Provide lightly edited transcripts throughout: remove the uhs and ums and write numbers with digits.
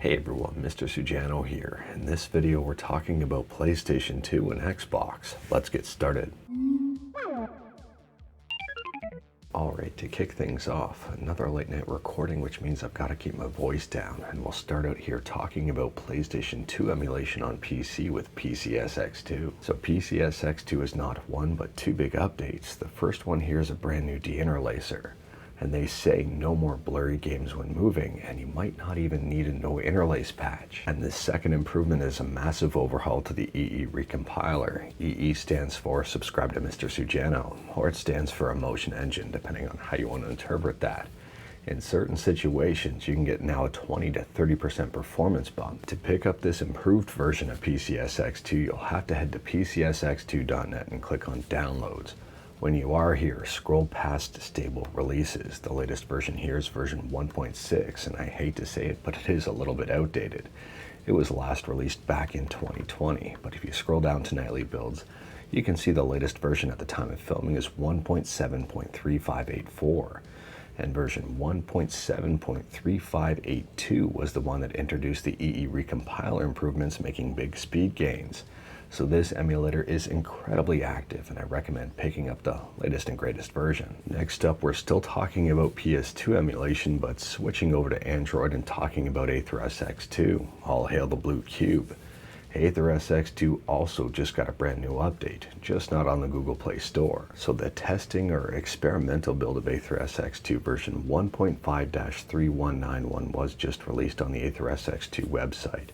Hey everyone, Mr. Sujano here. In this video we're talking about PlayStation 2 and Xbox. Let's get started. Alright, to kick things off, another late night recording, which means I've got to keep my voice down, and we'll start out here talking about PlayStation 2 emulation on PC with PCSX2. So PCSX2 is not one but two big updates. The first one here is a brand new deinterlacer. And they say no more blurry games when moving, and you might not even need a no interlace patch. And the second improvement is a massive overhaul to the EE recompiler. EE stands for Subscribe to Mr. Sujano, or it stands for Emotion Engine, depending on how you want to interpret that. In certain situations, you can get now a 20 to 30% performance bump. To pick up this improved version of PCSX2, you'll have to head to PCSX2.net and click on Downloads. When you are here, scroll past stable releases. The latest version here is version 1.6, and I hate to say it, but it is a little bit outdated. It was last released back in 2020, but if you scroll down to nightly builds, you can see the latest version at the time of filming is 1.7.3584, and version 1.7.3582 was the one that introduced the EE recompiler improvements, making big speed gains. So this emulator is incredibly active, and I recommend picking up the latest and greatest version. Next up, we're still talking about PS2 emulation, but switching over to Android and talking about AetherSX2. All hail the blue cube. AetherSX2 also just got a brand new update, just not on the Google Play Store. So the testing or experimental build of AetherSX2 version 1.5-3191 was just released on the AetherSX2 website.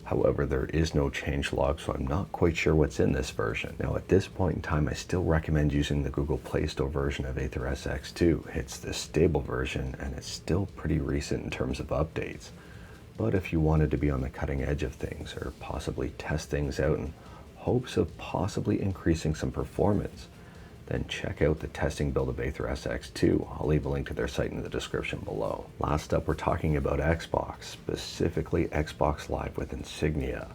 However, there is no changelog, so I'm not quite sure what's in this version. Now, at this point in time, I still recommend using the Google Play Store version of AetherSX2. It's the stable version, and it's still pretty recent in terms of updates. But if you wanted to be on the cutting edge of things, or possibly test things out in hopes of possibly increasing some performance, then check out the testing build of AetherSX2. I'll leave a link to their site in the description below. Last up, we're talking about Xbox, specifically Xbox Live with Insignia.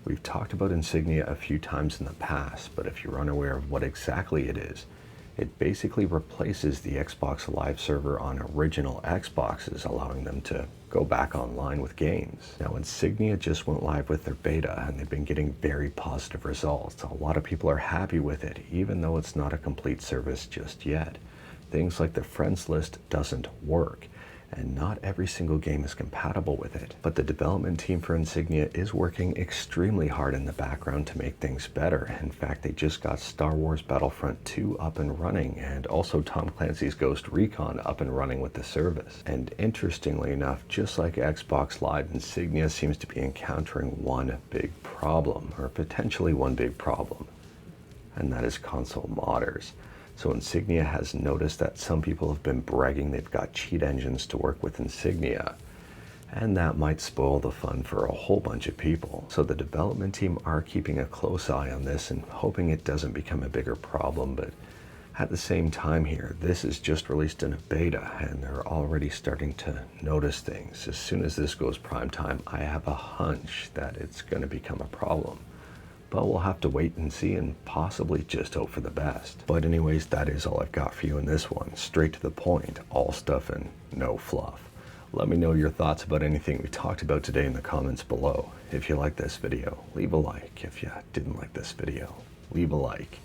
We've talked about Insignia a few times in the past, but if you're unaware of what exactly it is, it basically replaces the Xbox Live server on original Xboxes, allowing them to go back online with games. Now, Insignia just went live with their beta, and they've been getting very positive results. A lot of people are happy with it, even though it's not a complete service just yet. Things like the friends list doesn't work, and not every single game is compatible with it. But the development team for Insignia is working extremely hard in the background to make things better. In fact, they just got Star Wars Battlefront 2 up and running, and also Tom Clancy's Ghost Recon up and running with the service. And interestingly enough, just like Xbox Live, Insignia seems to be encountering one big problem, or potentially one big problem, and that is console modders. So Insignia has noticed that some people have been bragging they've got cheat engines to work with Insignia, and that might spoil the fun for a whole bunch of people. So the development team are keeping a close eye on this and hoping it doesn't become a bigger problem, but at the same time here, this is just released in a beta, and they're already starting to notice things. As soon as this goes prime time, I have a hunch that it's going to become a problem. But we'll have to wait and see, and possibly just hope for the best. But anyways, that is all I've got for you in this one. Straight to the point, all stuff and no fluff. Let me know your thoughts about anything we talked about today in the comments below. If you like this video, leave a like. If you didn't like this video, leave a like.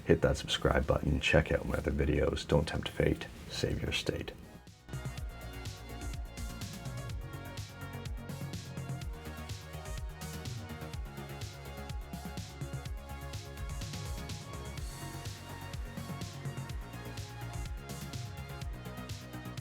Hit that subscribe button, check out my other videos. Don't tempt fate, save your state.